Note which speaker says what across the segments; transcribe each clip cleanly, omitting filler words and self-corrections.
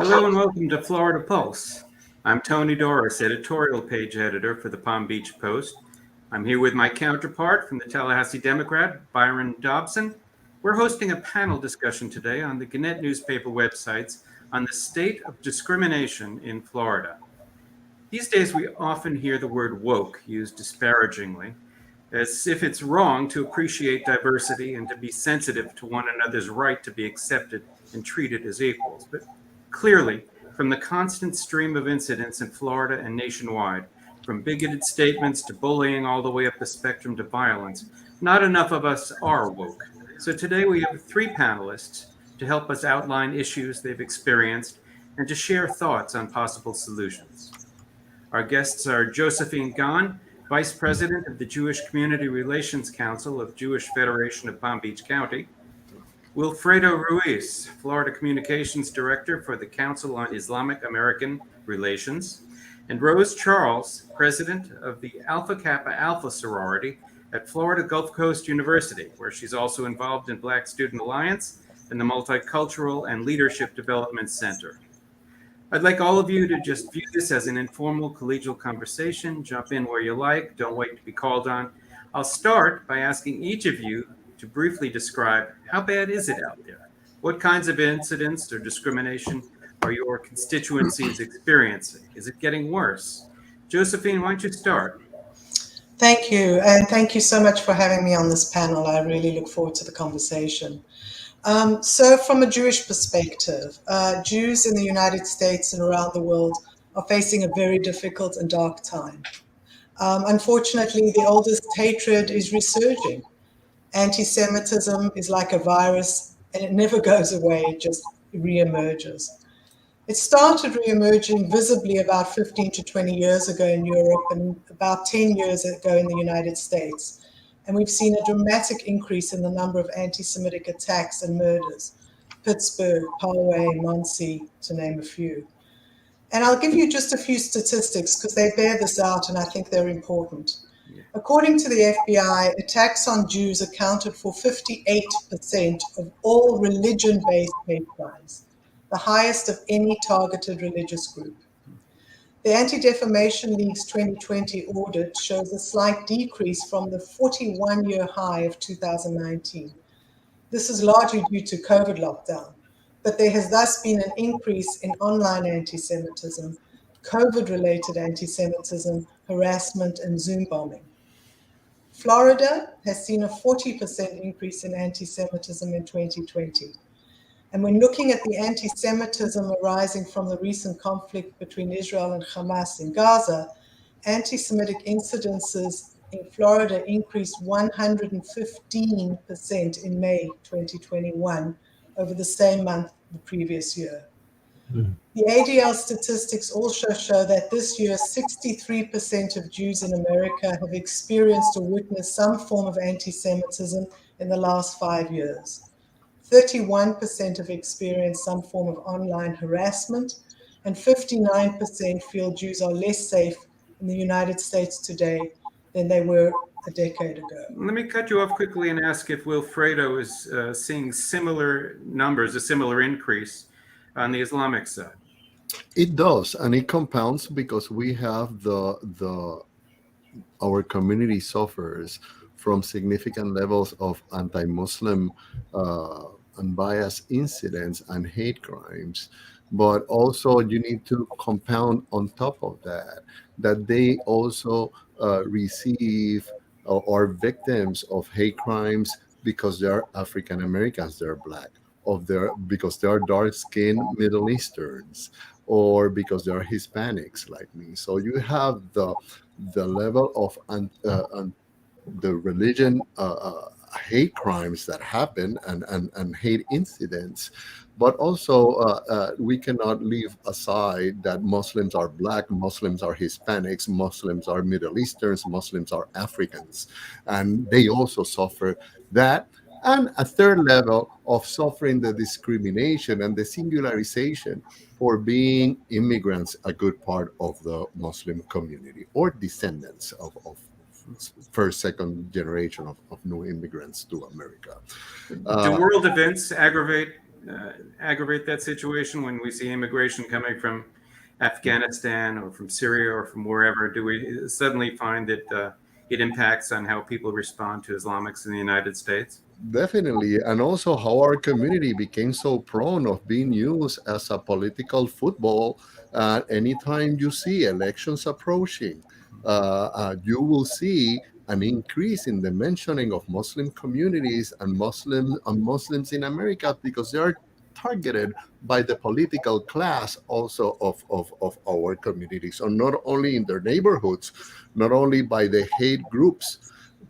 Speaker 1: Hello and welcome to Florida Pulse. I'm Tony Doris, editorial page editor for the Palm Beach Post. I'm here with my counterpart from the Tallahassee Democrat, Byron Dobson. We're hosting a panel discussion today on the Gannett newspaper websites on the state of discrimination in Florida. These days, we often hear the word woke used disparagingly, as if it's wrong to appreciate diversity and to be sensitive to one another's right to be accepted and treated as equals. But clearly, from the constant stream of incidents in Florida and nationwide, from bigoted statements to bullying all the way up the spectrum to violence, not enough of us are woke. So today we have three panelists to help us outline issues they've experienced and to share thoughts on possible solutions. Our guests are Josephine Gahn, Vice President of the Jewish Community Relations Council of Jewish Federation of Palm Beach County, Wilfredo Ruiz, Florida Communications Director for the Council on Islamic American Relations, and Rose Charles, President of the Alpha Kappa Alpha sorority at Florida Gulf Coast University, where she's also involved in Black Student Alliance and the Multicultural and Leadership Development Center. I'd like all of you to just view this as an informal collegial conversation. Jump in where you like. Don't wait to be called on. I'll start by asking each of you to briefly describe how bad is it out there? What kinds of incidents or discrimination are your constituencies experiencing? Is it getting worse? Josephine, why don't you start?
Speaker 2: Thank you. And thank you so much for having me on this panel. I really look forward to the conversation. So from a Jewish perspective, Jews in the United States and around the world are facing a very difficult and dark time. Unfortunately, the oldest hatred is resurging. Anti-Semitism is like a virus and it never goes away, it just reemerges. It started re-emerging visibly about 15 to 20 years ago in Europe and about 10 years ago in the United States. And we've seen a dramatic increase in the number of anti-Semitic attacks and murders. Pittsburgh, Poway, Muncie, to name a few. And I'll give you just a few statistics because they bear this out and I think they're important. According to the FBI, attacks on Jews accounted for 58% of all religion-based hate crimes, the highest of any targeted religious group. The Anti-Defamation League's 2020 audit shows a slight decrease from the 41-year high of 2019. This is largely due to COVID lockdown, but there has thus been an increase in online anti-Semitism, COVID-related anti-Semitism, harassment, and Zoom bombing. Florida has seen a 40% increase in anti-Semitism in 2020. And when looking at the anti-Semitism arising from the recent conflict between Israel and Hamas in Gaza, anti-Semitic incidences in Florida increased 115% in May 2021 over the same month the previous year. The ADL statistics also show that this year, 63% of Jews in America have experienced or witnessed some form of anti-Semitism in the last 5 years. 31% have experienced some form of online harassment, and 59% feel Jews are less safe in the United States today than they were a decade ago.
Speaker 1: Let me cut you off quickly and ask if Wilfredo is seeing similar numbers, a similar increase on the Islamic side.
Speaker 3: It does, and it compounds because we have our community suffers from significant levels of anti-Muslim and bias incidents and hate crimes. But also you need to compound on top of that they also receive or are victims of hate crimes because they're African Americans, they're Black, because they're dark-skinned Middle Easterns, or because they're Hispanics like me. So you have the level of the religion hate crimes that happen and hate incidents, but also we cannot leave aside that Muslims are Black, Muslims are Hispanics, Muslims are Middle Easterns, Muslims are Africans, and they also suffer that. And a third level of suffering the discrimination and the singularization for being immigrants, a good part of the Muslim community, or descendants of first, second generation of new immigrants to America.
Speaker 1: Do world events aggravate aggravate that situation when we see immigration coming from Afghanistan or from Syria or from wherever? Do we suddenly find that it impacts on how people respond to Islamics in the United States?
Speaker 3: Definitely, and also how our community became so prone of being used as a political football. Anytime you see elections approaching, you will see an increase in the mentioning of Muslim communities and Muslims in America because they are targeted by the political class also of our communities. So not only in their neighborhoods, not only by the hate groups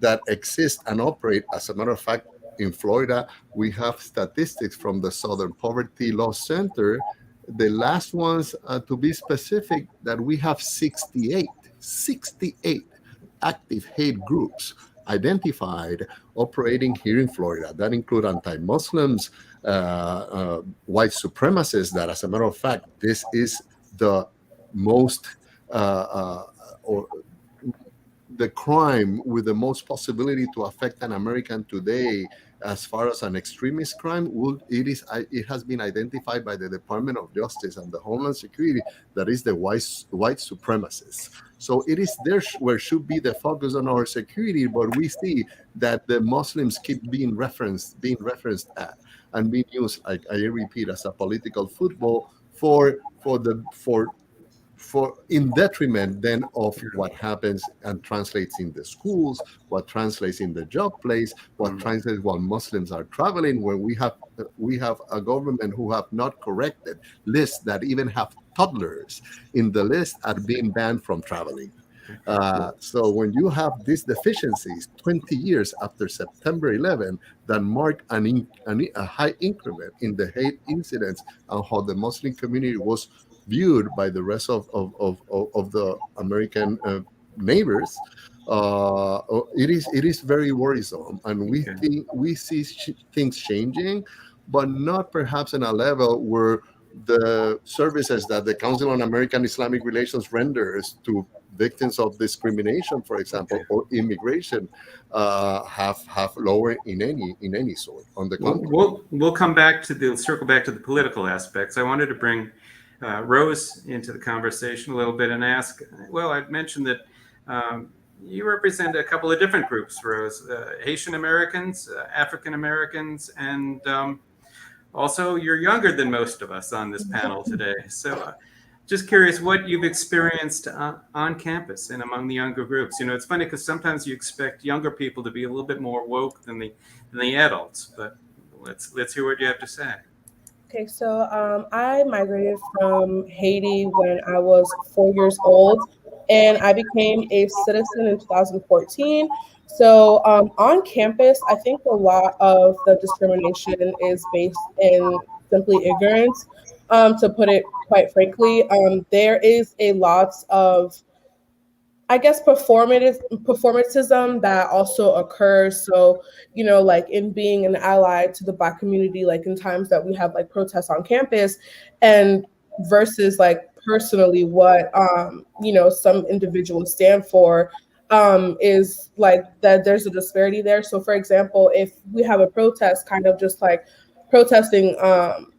Speaker 3: that exist and operate. As a matter of fact, in Florida, we have statistics from the Southern Poverty Law Center. The last ones, to be specific, that we have 68 active hate groups identified operating here in Florida. That include anti-Muslims, white supremacists. That, as a matter of fact, this is the most or the crime with the most possibility to affect an American today, as far as an extremist crime, it has been identified by the Department of Justice and the Homeland Security that is the white supremacists. So it is there where should be the focus on our security, but we see that the Muslims keep being referenced at and being used, I repeat, as a political football for in detriment then of what happens and translates in the schools, what translates in the job place, what translates while Muslims are traveling. When we have a government who have not corrected lists that even have toddlers in the list are being banned from traveling. So when you have these deficiencies 20 years after September 11 that mark a high increment in the hate incidents and how the Muslim community was viewed by the rest of the American neighbors, it is very worrisome, and we
Speaker 1: Okay.
Speaker 3: think we see things changing, but not perhaps in a level where the services that the Council on American Islamic Relations renders to victims of discrimination, for example,
Speaker 1: Okay.
Speaker 3: or immigration, have lower in any sort. On the
Speaker 1: We'll,
Speaker 3: contrary.
Speaker 1: we'll come back to circle back to the political aspects. I wanted to bring Rose into the conversation a little bit and ask. Well, I'd mentioned that you represent a couple of different groups, Rose: Haitian Americans, African Americans, and also you're younger than most of us on this panel today. So. Just curious what you've experienced on campus and among the younger groups. You know, it's funny because sometimes you expect younger people to be a little bit more woke than the adults. But let's hear what you have to say.
Speaker 4: Okay, so I migrated from Haiti when I was 4 years old, and I became a citizen in 2014. So on campus, I think a lot of the discrimination is based in simply ignorance. To put it quite frankly, there is a lot of, I guess, performatism that also occurs. So, like in being an ally to the Black community, like in times that we have like protests on campus, and versus like personally what some individuals stand for, is like that there's a disparity there. So, for example, if we have a protest, kind of just like protesting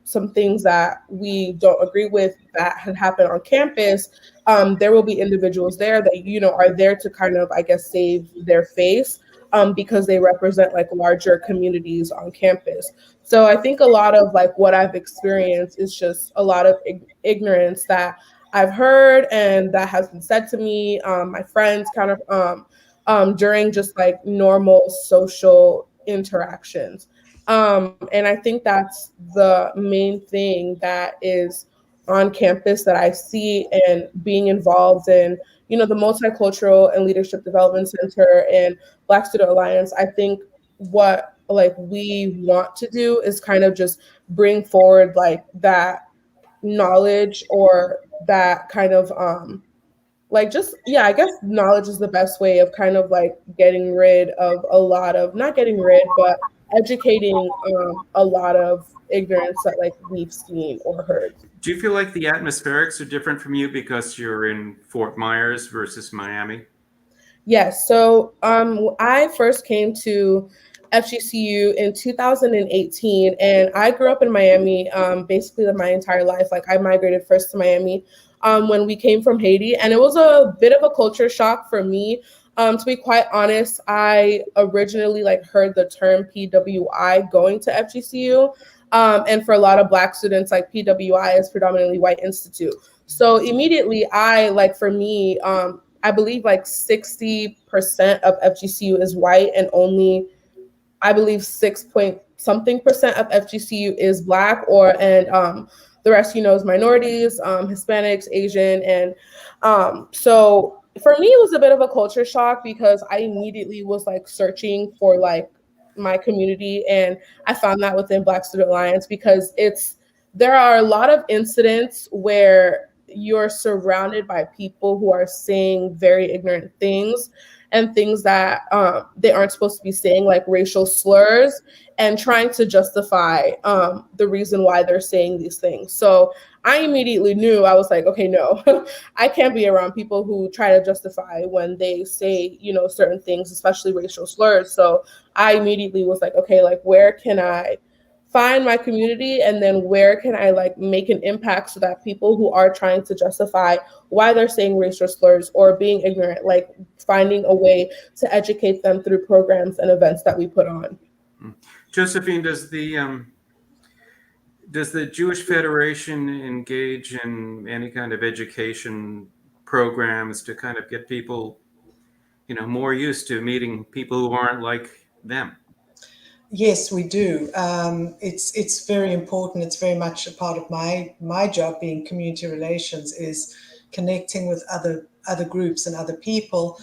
Speaker 4: some things that we don't agree with that had happened on campus, there will be individuals there that are there to kind of, I guess, save their face, because they represent like larger communities on campus. So I think a lot of like what I've experienced is just a lot of ignorance that I've heard and that has been said to me, my friends, kind of during just like normal social interactions. And I think that's the main thing that is on campus that I see, and being involved in, the Multicultural and Leadership Development Center and Black Student Alliance. I think what like we want to do is kind of just bring forward like that knowledge, or that kind of like just, yeah, I guess knowledge is the best way of kind of like getting rid of a lot of, not getting rid, but educating a lot of ignorance that like we've seen or heard.
Speaker 1: Do you feel like the atmospherics are different from you because you're in Fort Myers versus Miami?
Speaker 4: Yes. So I first came to FGCU in 2018, and I grew up in Miami basically my entire life. Like I migrated first to Miami when we came from Haiti, and it was a bit of a culture shock for me. To be quite honest, I originally like heard the term PWI going to FGCU, and for a lot of Black students, like PWI is predominantly white institute. So immediately, for me, I believe like 60% of FGCU is white, and only I believe 6 point something percent of FGCU is Black, the rest, is minorities, Hispanics, Asian, and so for me, it was a bit of a culture shock because I immediately was like searching for like my community, and I found that within Black Student Alliance because there are a lot of incidents where you're surrounded by people who are saying very ignorant things and things that they aren't supposed to be saying, like racial slurs, and trying to justify the reason why they're saying these things. So I immediately knew, I was like, okay, no, I can't be around people who try to justify when they say, certain things, especially racial slurs. So I immediately was like, okay, like where can I find my community, and then where can I like make an impact so that people who are trying to justify why they're saying racial slurs or being ignorant, like finding a way to educate them through programs and events that we put on.
Speaker 1: Josephine, does the Jewish Federation engage in any kind of education programs to kind of get people, more used to meeting people who aren't like them?
Speaker 2: Yes, we do. It's very important. It's very much a part of my job, being community relations, is connecting with other groups and other people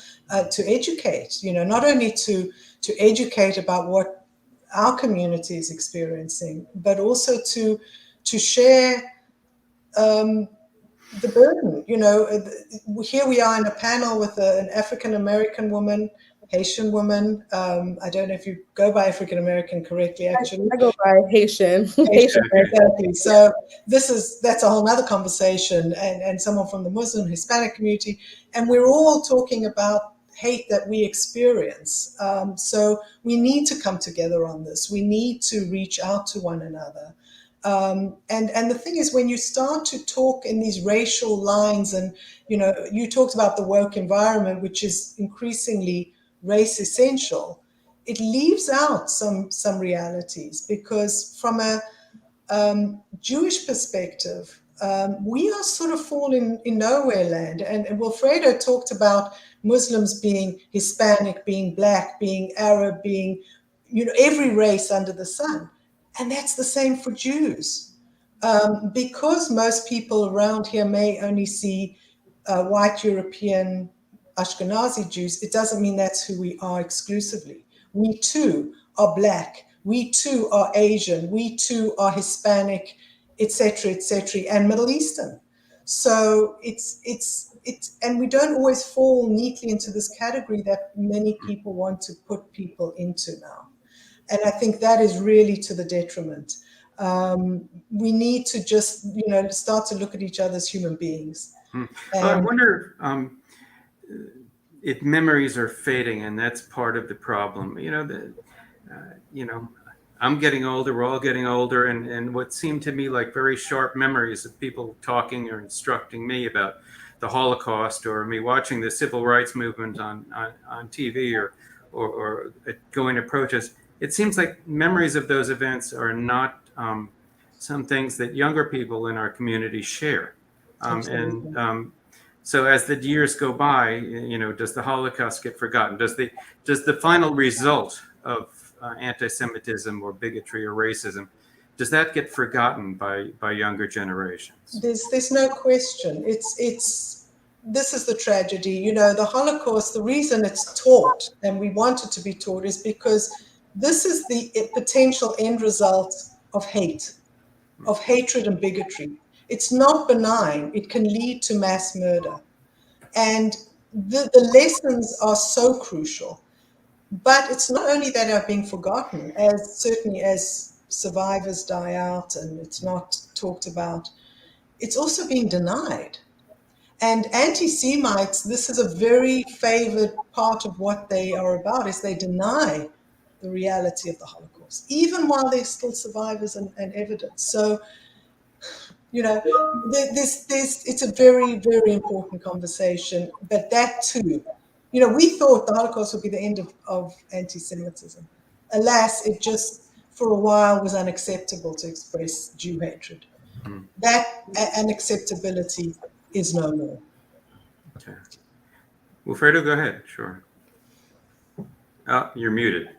Speaker 2: to educate. Not only to educate about what our community is experiencing, but also to share the burden. Here we are in a panel with an African American woman, Haitian woman. I don't know if you go by African American correctly, actually.
Speaker 4: I go by Haitian.
Speaker 2: Haitian, exactly. So that's a whole other conversation, and someone from the Muslim Hispanic community, and we're all talking about hate that we experience. So we need to come together on this. We need to reach out to one another. And the thing is, when you start to talk in these racial lines, and you talked about the woke environment, which is increasingly race essential, it leaves out some realities, because from a Jewish perspective, we are sort of falling in nowhere land. And Wilfredo talked about Muslims being Hispanic, being Black, being Arab, being every race under the sun. And that's the same for Jews. Because most people around here may only see white European Ashkenazi Jews, it doesn't mean that's who we are exclusively. We too are Black. We too are Asian. We too are Hispanic, etc., and Middle Eastern. So it's and we don't always fall neatly into this category that many people want to put people into now. And I think that is really to the detriment. We need to just, start to look at each other as human beings.
Speaker 1: I wonder if memories are fading, and that's part of the problem. I'm getting older, we're all getting older, and what seemed to me like very sharp memories of people talking or instructing me about the Holocaust, or me watching the civil rights movement on TV, or going to protests. It seems like memories of those events are not some things that younger people in our community share. So as the years go by, does the Holocaust get forgotten? Does the final result of anti-Semitism or bigotry or racism, does that get forgotten by younger generations?
Speaker 2: There's no question. This is the tragedy. The Holocaust, the reason it's taught, and we want it to be taught, is because this is the potential end result of hate, of hatred and bigotry. It's not benign. It can lead to mass murder. And the lessons are so crucial. But it's not only that are being forgotten, as certainly as survivors die out and it's not talked about, it's also being denied. And anti-Semites, this is a very favored part of what they are about, is they deny the reality of the Holocaust, even while there's still survivors and evidence. So, it's a very, very important conversation. But that too, we thought the Holocaust would be the end of anti-Semitism. Alas, it just for a while was unacceptable to express Jew hatred. That unacceptability is no more.
Speaker 1: Okay. Wilfredo, go ahead. Sure. Oh, you're muted.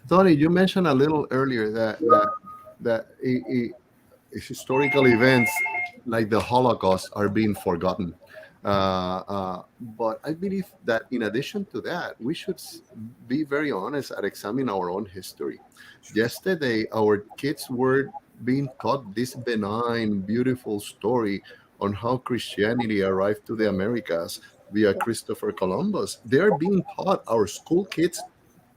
Speaker 3: Tony, you mentioned a little earlier that historical events like the Holocaust are being forgotten. But I believe that in addition to that, we should be very honest and examine our own history. Yesterday, our kids were being taught this benign, beautiful story on how Christianity arrived to the Americas via Christopher Columbus. They are being taught, our school kids,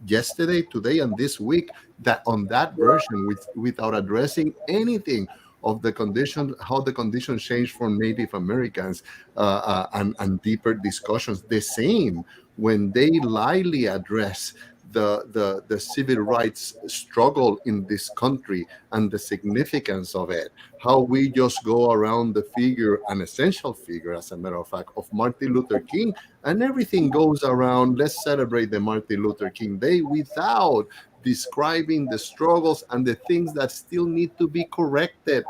Speaker 3: yesterday, today, and this week, that on that version, without addressing anything of the condition, how the conditions changed for Native Americans, and deeper discussions. The same when they lightly address the civil rights struggle in this country and the significance of it, how we just go around the figure, an essential figure, as a matter of fact, of Martin Luther King, and everything goes around, let's celebrate the Martin Luther King Day, without describing the struggles and the things that still need to be corrected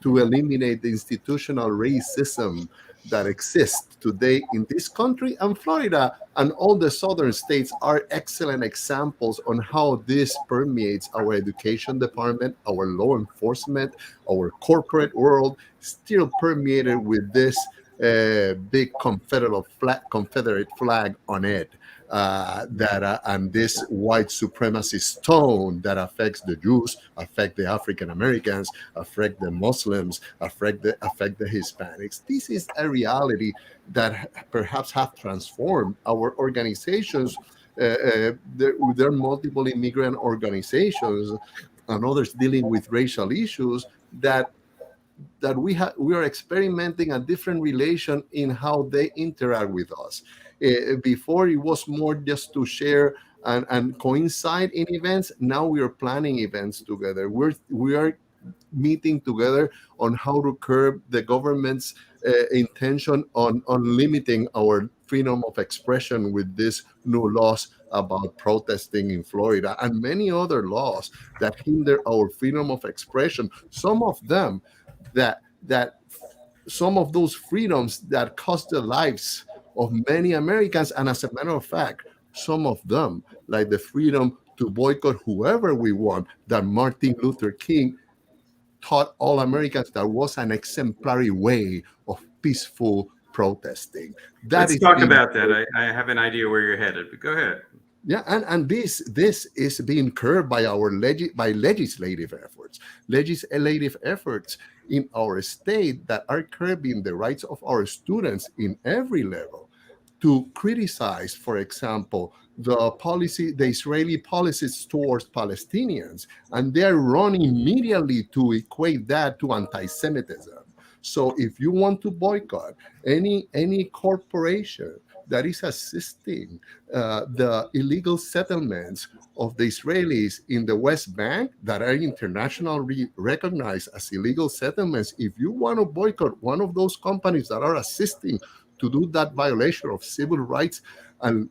Speaker 3: to eliminate the institutional racism that exists today in this country. And Florida and all the southern states are excellent examples on how this permeates our education department, our law enforcement, our corporate world, still permeated with this big Confederate flag on it. And this white supremacist tone that affects the Jews, affect the African Americans, affect the Muslims, affect the Hispanics. This is a reality that perhaps have transformed our organizations. There are multiple immigrant organizations and others dealing with racial issues that we are experimenting a different relation in how they interact with us. Before it was more just to share and coincide in events. Now we are planning events together. We are meeting together on how to curb the government's intention on limiting our freedom of expression with these new laws about protesting in Florida and many other laws that hinder our freedom of expression. Some of them that some of those freedoms that cost the lives of many Americans, and as a matter of fact, some of them, like the freedom to boycott whoever we want, that Martin Luther King taught all Americans that was an exemplary way of peaceful protesting.
Speaker 1: Let's talk about that. I have an idea where you're headed, but go ahead.
Speaker 3: Yeah, and this is being curbed by our legislative efforts in our state that are curbing the rights of our students in every level to criticize, for example, the Israeli policies towards Palestinians, and they're running immediately to equate that to anti-Semitism. So if you want to boycott any corporation that is assisting the illegal settlements of the Israelis in the West Bank that are internationally recognized as illegal settlements, if you want to boycott one of those companies that are assisting to do that violation of civil rights and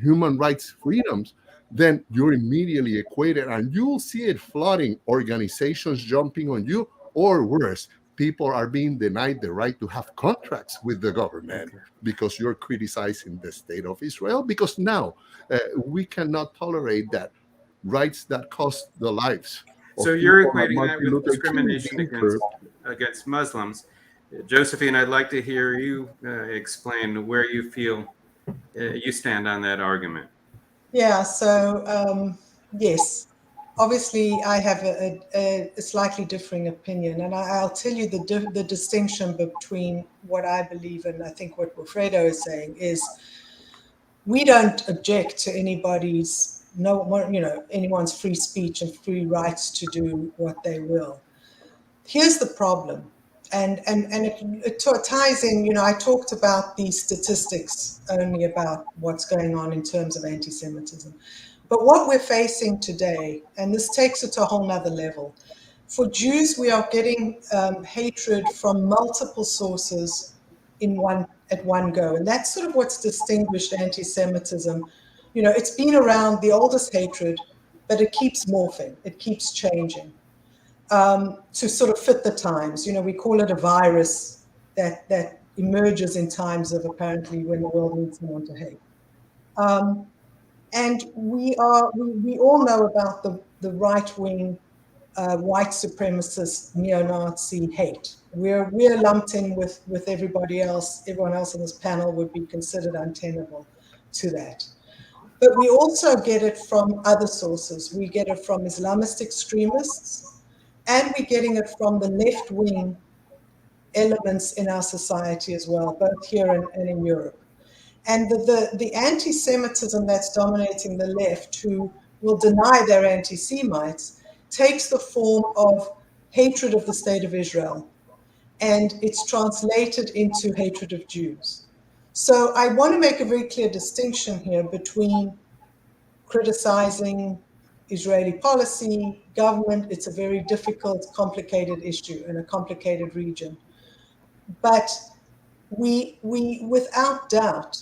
Speaker 3: human rights freedoms, then you're immediately equated, and you'll see it flooding, organizations jumping on you, or worse, people are being denied the right to have contracts with the government because you're criticizing the state of Israel. Because now we cannot tolerate that rights that cost the lives.
Speaker 1: So you're equating that with discrimination against Muslims. Josephine, I'd like to hear you explain where you feel you stand on that argument.
Speaker 2: Yeah, so yes. Obviously, I have a slightly differing opinion, and I'll tell you the distinction between what I believe and I think what Wilfredo is saying is we don't object to anyone's free speech and free rights to do what they will. Here's the problem, And it ties in, you know, I talked about the statistics only about what's going on in terms of anti-Semitism. But what we're facing today, and this takes it to a whole nother level, for Jews, we are getting hatred from multiple sources at one go. And that's sort of what's distinguished anti-Semitism. You know, it's been around, the oldest hatred, but it keeps morphing, it keeps changing. To sort of fit the times. You know, we call it a virus that emerges in times of apparently when the world needs someone to hate. And we all know about the right wing, white supremacist neo-Nazi hate. We're lumped in with everybody else. Everyone else on this panel would be considered untenable to that. But we also get it from other sources. We get it from Islamist extremists, and we're getting it from the left-wing elements in our society as well, both here and in Europe. And the anti-Semitism that's dominating the left, who will deny they're anti-Semites, takes the form of hatred of the state of Israel, and it's translated into hatred of Jews. So I want to make a very clear distinction here between criticizing Israeli policy, government. It's a very difficult, complicated issue in a complicated region. But we without doubt,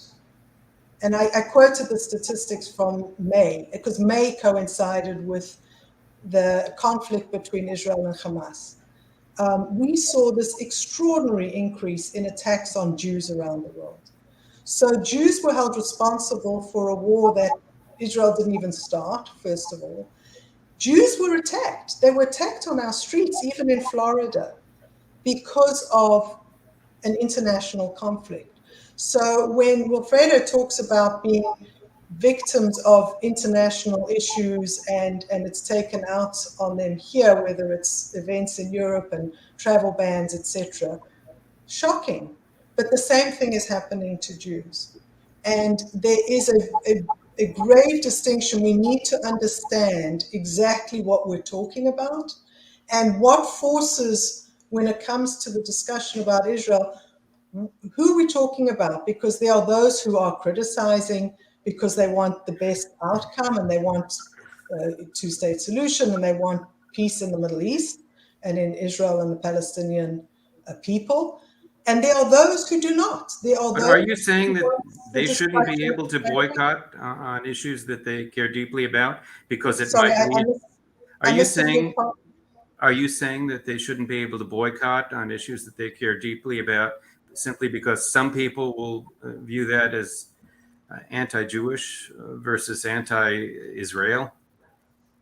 Speaker 2: and I quoted the statistics from May, because May coincided with the conflict between Israel and Hamas. We saw this extraordinary increase in attacks on Jews around the world. So Jews were held responsible for a war that Israel didn't even start, first of all. Jews were attacked. They were attacked on our streets, even in Florida, because of an international conflict. So when Wilfredo talks about being victims of international issues and it's taken out on them here, whether it's events in Europe and travel bans, etc., shocking. But the same thing is happening to Jews. And there is a grave distinction. We need to understand exactly what we're talking about and what forces, when it comes to the discussion about Israel, who are we talking about? Because there are those who are criticizing because they want the best outcome and they want a two-state solution and they want peace in the Middle East and in Israel and the Palestinian people. And there are those who do not. There are
Speaker 1: But
Speaker 2: those.
Speaker 1: are you saying that they shouldn't be able to boycott on issues that they care deeply about because it
Speaker 2: Sorry,
Speaker 1: might lead?
Speaker 2: I missed a big part.
Speaker 1: Are you saying that they shouldn't be able to boycott on issues that they care deeply about simply because some people will view that as anti-Jewish versus anti-Israel?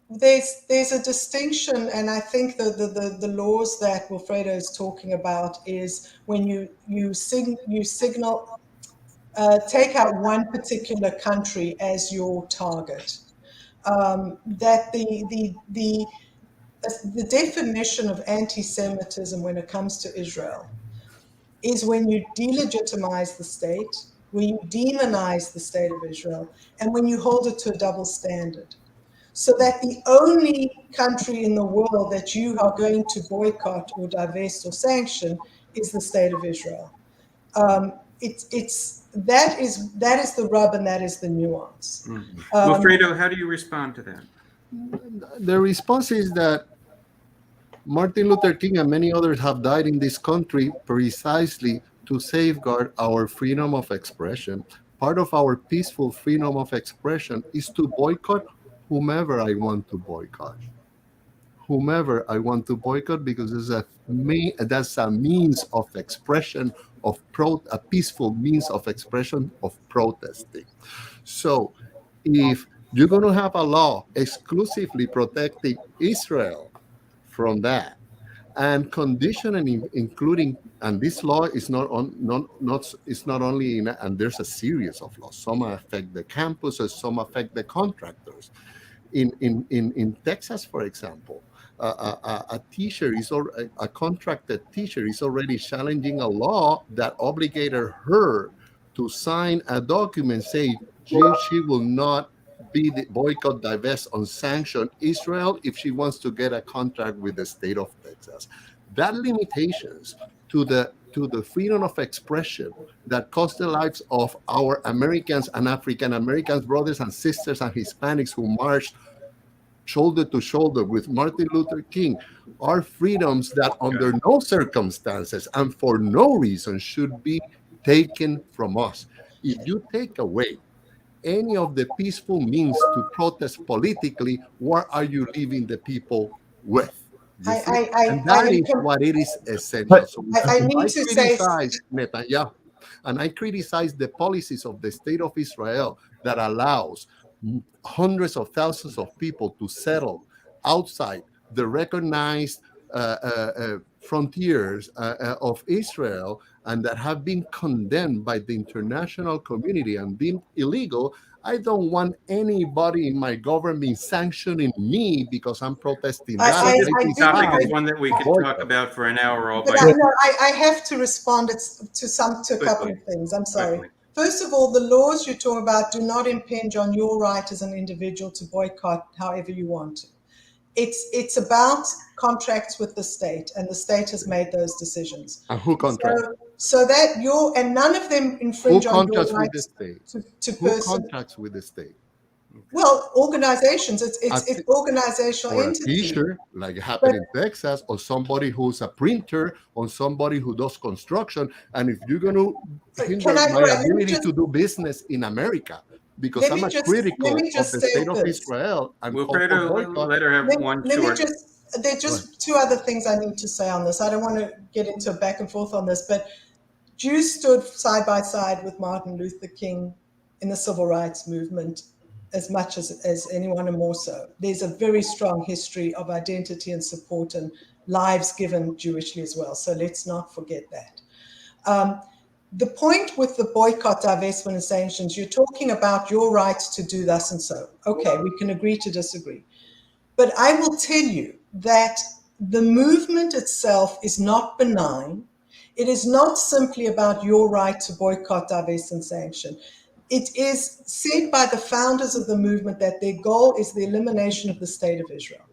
Speaker 2: There's a distinction, and I think the laws that Wilfredo is talking about is when you signal take out one particular country as your target. That the definition of anti-Semitism when it comes to Israel is when you delegitimize the state, when you demonize the state of Israel, and when you hold it to a double standard. So that the only country in the world that you are going to boycott or divest or sanction is the state of Israel. That is the rub and that is the nuance.
Speaker 1: Wilfredo, how do you respond to that?
Speaker 3: The response is that Martin Luther King and many others have died in this country precisely to safeguard our freedom of expression. Part of our peaceful freedom of expression is to boycott whomever I want to boycott. Whomever I want to boycott, because that's a means of expression of a peaceful means of expression of protesting. So if you're going to have a law exclusively protecting Israel from that and conditioning, including, and this law is not only in, and there's a series of laws. Some affect the campuses, some affect the contractors. In Texas, for example, a teacher a contracted teacher is already challenging a law that obligated her to sign a document saying she will not be the boycott, divest, or sanction Israel if she wants to get a contract with the state of Texas. That limitations to the freedom of expression that cost the lives of our Americans and African Americans brothers and sisters and Hispanics who marched shoulder to shoulder with Martin Luther King, are freedoms that under no circumstances and for no reason should be taken from us. If you take away any of the peaceful means to protest politically, what are you leaving the people with? You see? And that is what it is essential.
Speaker 5: But
Speaker 3: So
Speaker 2: I
Speaker 3: if
Speaker 2: need
Speaker 3: I
Speaker 2: to say,
Speaker 3: criticize Netanyahu and I criticize the policies of the state of Israel that allows hundreds of thousands of people to settle outside the recognized frontiers of Israel and that have been condemned by the international community and been illegal, I don't want anybody in my government sanctioning me because I'm protesting that.
Speaker 1: So this
Speaker 2: I do
Speaker 1: topic
Speaker 2: think
Speaker 1: is one that we could talk about for an hour all by
Speaker 2: but
Speaker 1: itself.
Speaker 2: I have to respond to a couple of things. I'm sorry.
Speaker 1: Quickly.
Speaker 2: First of all, the laws you talk about do not impinge on your right as an individual to boycott however you want to. It's about contracts with the state, and the state has made those decisions.
Speaker 3: And who contracts?
Speaker 2: So that and none of them
Speaker 3: Who
Speaker 2: infringe on your
Speaker 3: contracts with
Speaker 2: right
Speaker 3: the state?
Speaker 2: to
Speaker 3: Who
Speaker 2: person.
Speaker 3: contracts with the state?
Speaker 2: Well, organizations. It's organizational
Speaker 3: Or a
Speaker 2: entities.
Speaker 3: teacher, like it happened in Texas, or somebody who's a printer, or somebody who does construction. And if you're going to hinder my ability to do business in America, because I'm critical of the state of Israel, and
Speaker 1: Wilfredo, let her have one short.
Speaker 2: There are just two other things I need to say on this. I don't want to get into a back and forth on this, but Jews stood side by side with Martin Luther King in the civil rights movement as much as anyone, and more so. There's a very strong history of identity and support and lives given Jewishly as well. So let's not forget that. The point with the boycott, divestment, and sanctions, you're talking about your right to do thus and so. Okay, we can agree to disagree. But I will tell you that the movement itself is not benign. It is not simply about your right to boycott, divest, and sanction. It is said by the founders of the movement that their goal is the elimination of the state of Israel.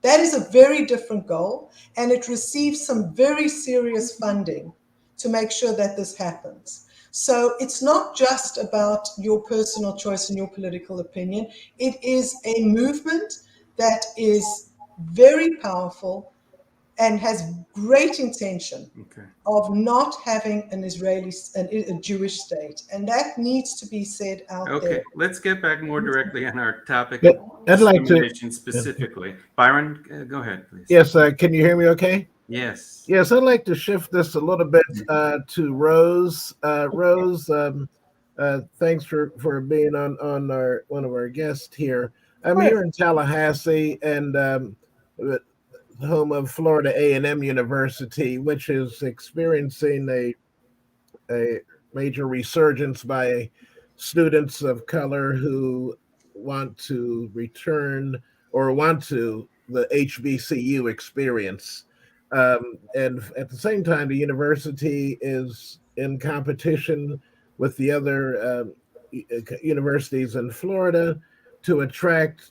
Speaker 2: That is a very different goal, and it receives some very serious funding to make sure that this happens. So it's not just about your personal choice and your political opinion. It is a movement that is very powerful and has great intention of not having a Jewish state. And that needs to be said out there.
Speaker 1: Okay, let's get back more directly on our topic
Speaker 5: But
Speaker 1: of
Speaker 5: I'd like to-
Speaker 1: discrimination specifically. Byron, go ahead, please.
Speaker 5: Yes, can you hear me okay?
Speaker 1: Yes.
Speaker 5: Yes, I'd like to shift this a little bit to Rose. Rose, thanks for being on one of our guests here. I'm here in Tallahassee, and home of Florida A&M University, which is experiencing a major resurgence by students of color who want to return or want to the HBCU experience. And at the same time, the university is in competition with the other universities in Florida to attract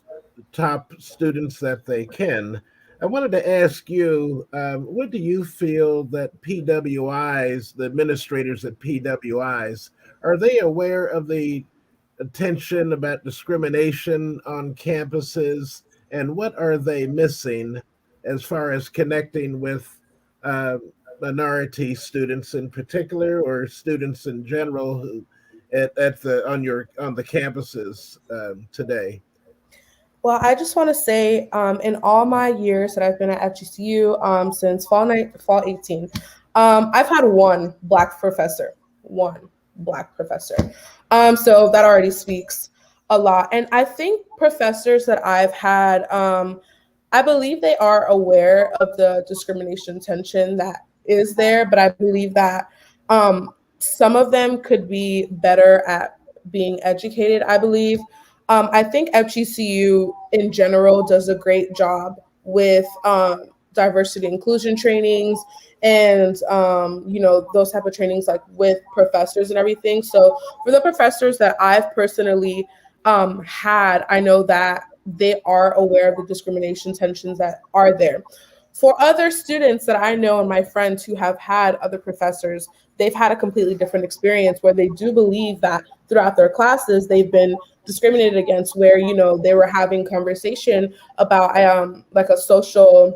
Speaker 5: top students that they can. I wanted to ask you, what do you feel that PWIs, the administrators at PWIs, are they aware of the attention about discrimination on campuses, and what are they missing as far as connecting with minority students in particular, or students in general who on the campuses today?
Speaker 4: Well, I just want to say, in all my years that I've been at FGCU, since fall 18, I've had one Black professor. So that already speaks a lot. And I think professors that I've had, I believe they are aware of the discrimination tension that is there, but I believe that some of them could be better at being educated, I believe. I think FGCU in general does a great job with diversity inclusion trainings and those type of trainings, like with professors and everything. So for the professors that I've personally had, I know that they are aware of the discrimination tensions that are there. For other students that I know and my friends who have had other professors, they've had a completely different experience where they do believe that throughout their classes they've been discriminated against, where they were having conversation about like a social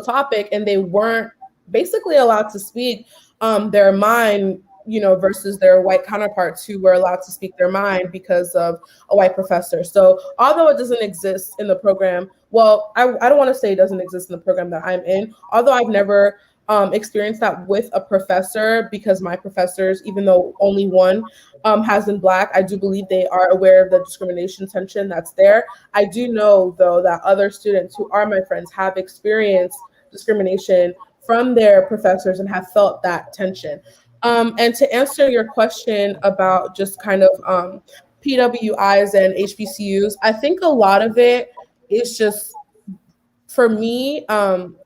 Speaker 4: topic, and they weren't basically allowed to speak their mind, versus their white counterparts who were allowed to speak their mind because of a white professor. So although it doesn't exist in the program, well, I don't want to say it doesn't exist in the program that I'm in, although I've never experienced that with a professor, because my professors, even though only one has been Black, I do believe they are aware of the discrimination tension that's there. I do know, though, that other students who are my friends have experienced discrimination from their professors and have felt that tension. And to answer your question about just kind of PWIs and HBCUs, I think a lot of it is just, for me,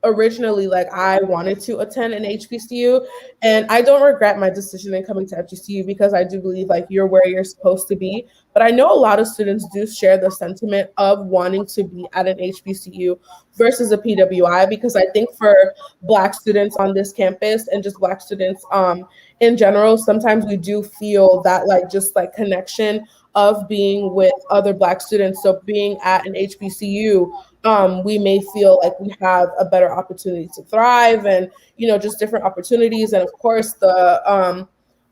Speaker 4: originally, like, I wanted to attend an HBCU, and I don't regret my decision in coming to FGCU, because I do believe, like, you're where you're supposed to be. But I know a lot of students do share the sentiment of wanting to be at an HBCU versus a PWI, because I think for Black students on this campus and just Black students in general, sometimes we do feel that, like, just like connection of being with other Black students. So being at an HBCU, we may feel like we have a better opportunity to thrive, and just different opportunities, and of course the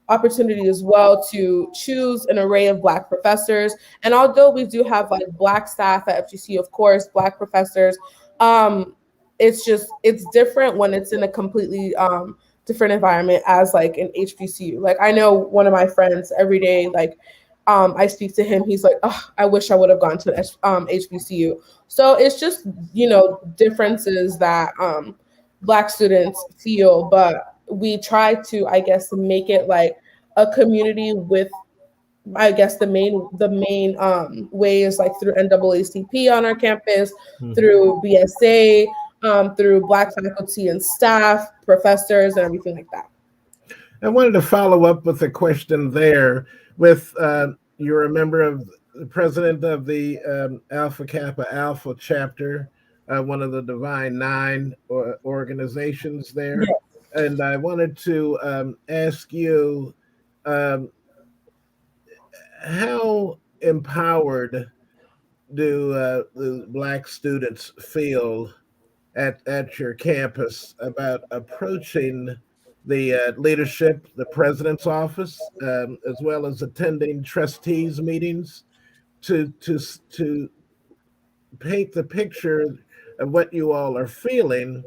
Speaker 4: opportunity as well to choose an array of Black professors. And although we do have like Black staff at FGC, of course, Black professors, it's different when it's in a completely different environment as like an HBCU. Like, I know one of my friends every day, like, I speak to him, he's like, oh, I wish I would have gone to HBCU. So it's just, differences that Black students feel, but we try to, I guess, make it like a community with, I guess, the main ways, like through NAACP on our campus, through BSA, through Black faculty and staff, professors, and everything like that.
Speaker 5: I wanted to follow up with a question there. With you're a member of the president of the Alpha Kappa Alpha chapter, one of the Divine Nine organizations there, and I wanted to ask you, how empowered do the Black students feel at your campus about approaching the leadership, the president's office, as well as attending trustees meetings to paint the picture of what you all are feeling,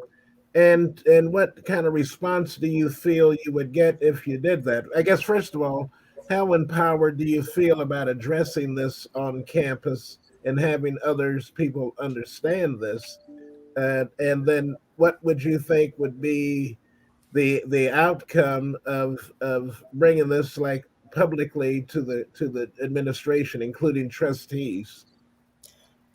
Speaker 5: and what kind of response do you feel you would get if you did that? I guess, first of all, how empowered do you feel about addressing this on campus and having people understand this? And then what would you think would be the outcome of bringing this, like, publicly to the administration, including trustees?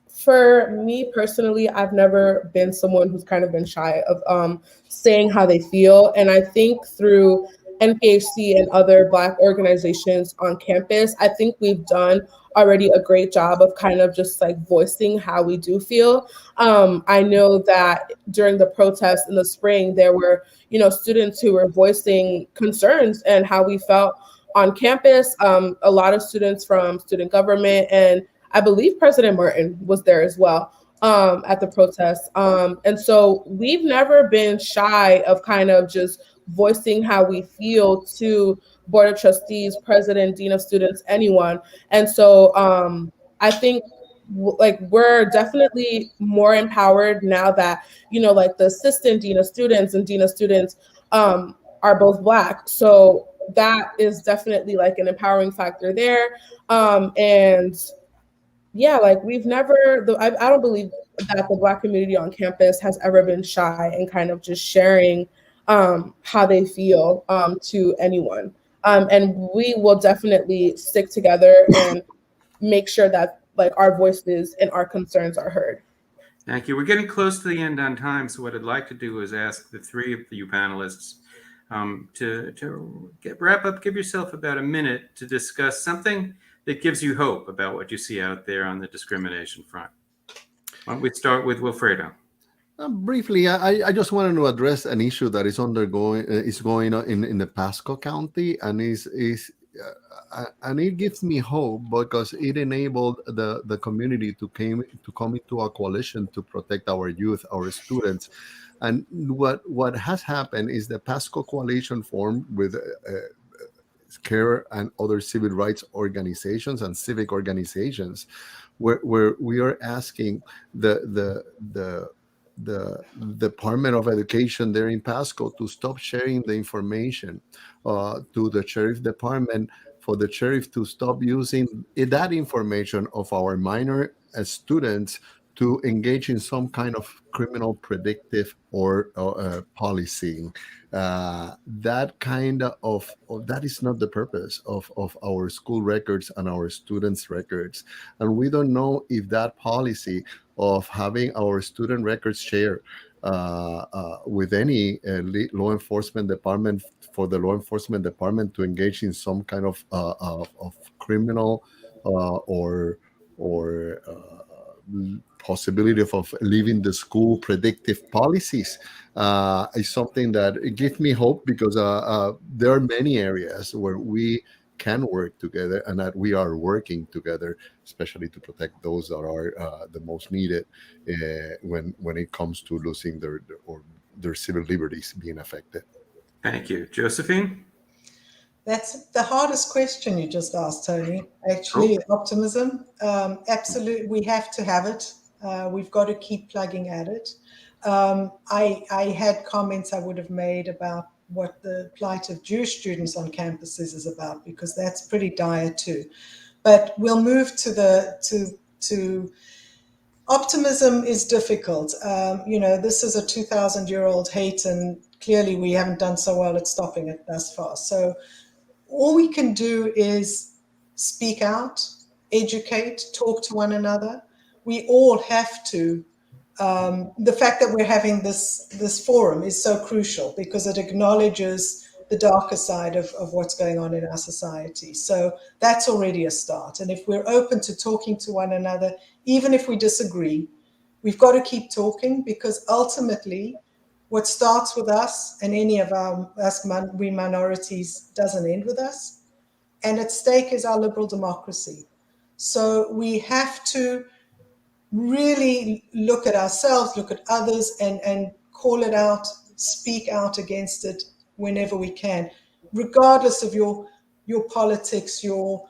Speaker 4: For me personally, I've never been someone who's kind of been shy of saying how they feel. And I think through NPHC and other Black organizations on campus, I think we've done already a great job of kind of just like voicing how we do feel. I know that during the protests in the spring, there were, students who were voicing concerns and how we felt on campus. A lot of students from student government, and I believe President Martin was there as well at the protest. And so we've never been shy of kind of just voicing how we feel to Board of Trustees, President, Dean of Students, anyone. And so I think like we're definitely more empowered now that, like the assistant Dean of Students and Dean of Students are both Black. So that is definitely like an empowering factor there. And yeah, like we've never, I don't believe that the Black community on campus has ever been shy and kind of just sharing how they feel to anyone. And we will definitely stick together and make sure that like our voices and our concerns are heard.
Speaker 1: Thank you. We're getting close to the end on time, so what I'd like to do is ask the three of you panelists to wrap up. Give yourself about a minute to discuss something that gives you hope about what you see out there on the discrimination front. Why don't we start with Wilfredo?
Speaker 3: Briefly, I just wanted to address an issue that is going on in the Pasco County, and and it gives me hope because it enabled the community to come into a coalition to protect our youth, our students. And what has happened is the Pasco coalition formed with CARE and other civil rights organizations and civic organizations, where we are asking the Department of Education there in Pasco to stop sharing the information to the sheriff department, for the sheriff to stop using that information of our minor students to engage in some kind of criminal predictive or policing. That kind of that is not the purpose of our school records and our students' records. And we don't know if that policy of having our student records shared with any law enforcement department, for the law enforcement department to engage in some kind of criminal or possibility of leaving the school predictive policies is something that it gives me hope, because there are many areas where we can work together and that we are working together, especially to protect those that are the most needed when it comes to losing their civil liberties being affected.
Speaker 1: Thank you. Josephine?
Speaker 2: That's the hardest question you just asked, Tony. Actually, optimism. Absolutely, we have to have it. We've got to keep plugging at it. I had comments I would have made about what the plight of Jewish students on campuses is about, because that's pretty dire too. But we'll move to optimism is difficult. This is a 2,000-year-old hate, and clearly we haven't done so well at stopping it thus far. So all we can do is speak out, educate, talk to one another. We all have to. The fact that we're having this forum is so crucial, because it acknowledges the darker side of what's going on in our society. So that's already a start. And if we're open to talking to one another, even if we disagree, we've got to keep talking, because ultimately what starts with us and any of we minorities doesn't end with us. And at stake is our liberal democracy. So we have to really look at ourselves, look at others, and call it out, speak out against it whenever we can, regardless of your politics, your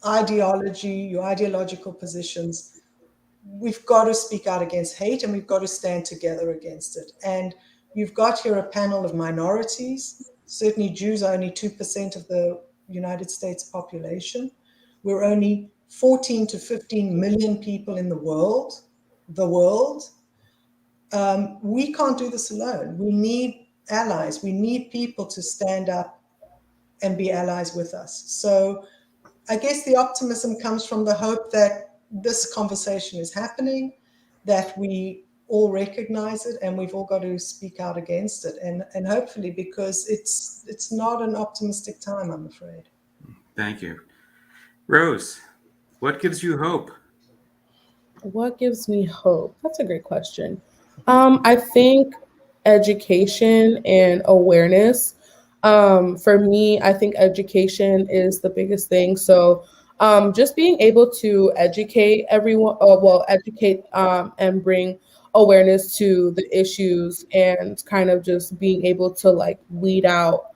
Speaker 2: ideology, your ideological positions. We've got to speak out against hate, and we've got to stand together against it. And you've got here a panel of minorities. Certainly Jews are only 2% of the United States population. We're only 14 to 15 million people in the world. We can't do this alone. We need allies. We need people to stand up and be allies with us. So I guess the optimism comes from the hope that this conversation is happening, that we all recognize it, and we've all got to speak out against it. And hopefully, because it's not an optimistic time, I'm afraid.
Speaker 1: Thank you. Rose, what gives you hope?
Speaker 4: What gives me hope? That's a great question. I think education and awareness. For me, I think education is the biggest thing. So just being able to educate everyone, educate and bring awareness to the issues, and kind of just being able to like weed out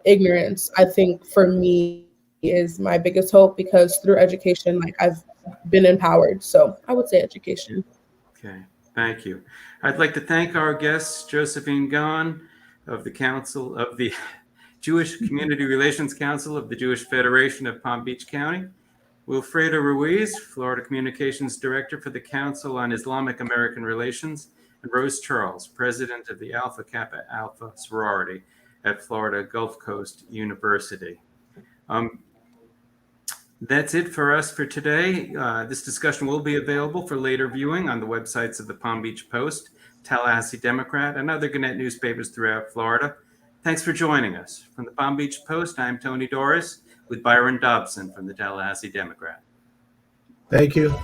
Speaker 4: ignorance, I think for me is my biggest hope, because through education, like I've been empowered. So I would say education.
Speaker 1: Okay, thank you. I'd like to thank our guests, Josephine Gahn of the Council of the Jewish Community Relations Council of the Jewish Federation of Palm Beach County, Wilfredo Ruiz, Florida Communications Director for the Council on Islamic American Relations, and Rose Charles, President of the Alpha Kappa Alpha sorority at Florida Gulf Coast University. That's it for us for today. This discussion will be available for later viewing on the websites of the Palm Beach Post, Tallahassee Democrat, and other Gannett newspapers throughout Florida. Thanks for joining us. From the Palm Beach Post, I'm Tony Doris with Byron Dobson from the Tallahassee Democrat.
Speaker 5: Thank you.